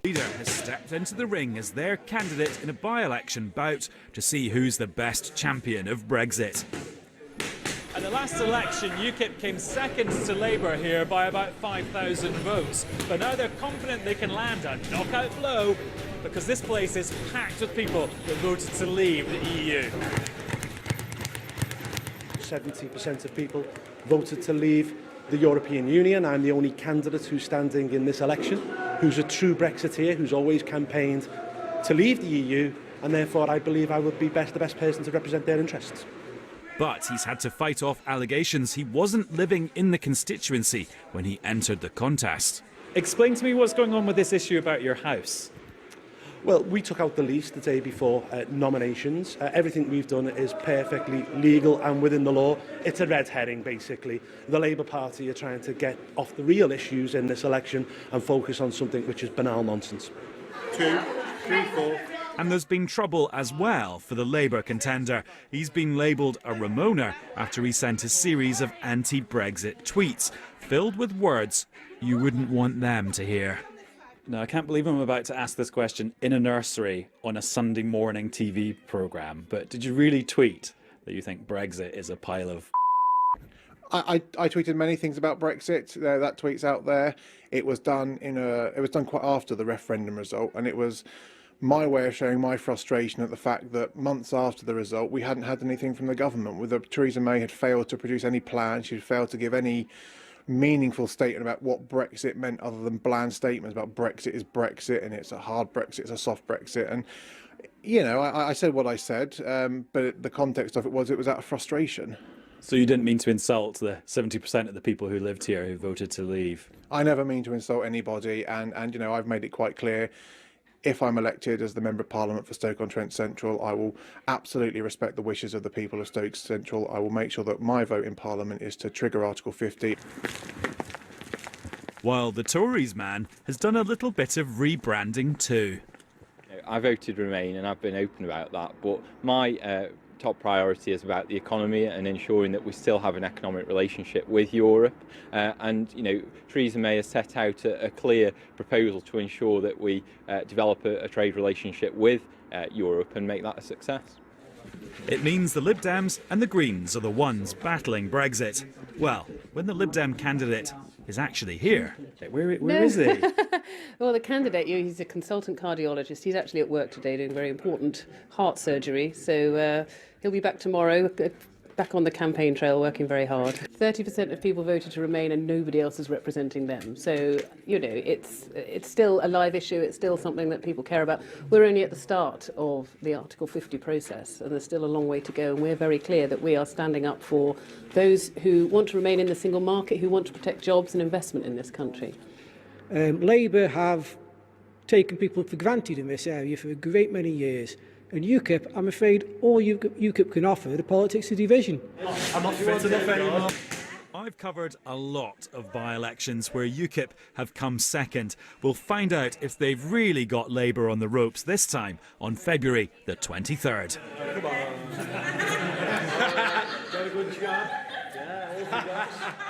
Leader has stepped into the ring as their candidate in a by-election bout to see who's the best champion of Brexit. At the last election, UKIP came second to Labour here by about 5,000 votes. But now they're confident they can land a knockout blow because this place is packed with people that voted to leave the EU. 70% of people voted to leave the European Union. I'm the only candidate who's standing in this election, who's a true Brexiteer, who's always campaigned to leave the EU, and therefore I believe I would be the best person to represent their interests. But he's had to fight off allegations he wasn't living in the constituency when he entered the contest. Explain to me what's going on with this issue about your house. Well, we took out the lease the day before nominations. Everything we've done is perfectly legal and within the law. It's a red herring, basically. The Labour Party are trying to get off the real issues in this election and focus on something which is banal nonsense. 2, 3, 4. And there's been trouble as well for the Labour contender. He's been labelled a Ramoner after he sent a series of anti-Brexit tweets filled with words you wouldn't want them to hear. Now, I can't believe I'm about to ask this question in a nursery on a Sunday morning TV programme, but did you really tweet that you think Brexit is a pile of I tweeted many things about Brexit. That tweet's out there. It was done quite after the referendum result, and it was my way of showing my frustration at the fact that months after the result we hadn't had anything from the government. Theresa May had failed to produce any plan. She had failed to give any meaningful statement about what Brexit meant other than bland statements about Brexit is Brexit and it's a hard Brexit, it's a soft Brexit. And, you know, I said what I said, but the context of it was out of frustration. So you didn't mean to insult the 70% of the people who lived here who voted to leave? I never mean to insult anybody, and you know, I've made it quite clear. If I'm elected as the Member of Parliament for Stoke-on-Trent Central, I will absolutely respect the wishes of the people of Stoke Central. I will make sure that my vote in Parliament is to trigger Article 50. While the Tories man has done a little bit of rebranding too. I voted Remain and I've been open about that, but my top priority is about the economy and ensuring that we still have an economic relationship with Europe. And, you know, Theresa May has set out a clear proposal to ensure that we develop a trade relationship with Europe and make that a success. It means the Lib Dems and the Greens are the ones battling Brexit. Well, when the Lib Dem candidate is actually here. Where is he? Well, the candidate, he's a consultant cardiologist. He's actually at work today doing very important heart surgery. So he'll be back tomorrow, back on the campaign trail, working very hard. 30% of people voted to Remain and nobody else is representing them. So, you know, it's still a live issue. It's still something that people care about. We're only at the start of the Article 50 process and there's still a long way to go. And we're very clear that we are standing up for those who want to remain in the single market, who want to protect jobs and investment in this country. Labour have taken people for granted in this area for a great many years. And UKIP, I'm afraid, all UKIP can offer the politics of division. I'm not fit enough anymore. I've covered a lot of by-elections where UKIP have come second. We'll find out if they've really got Labour on the ropes this time on February the 23rd. Come on. Got a good job. Yeah,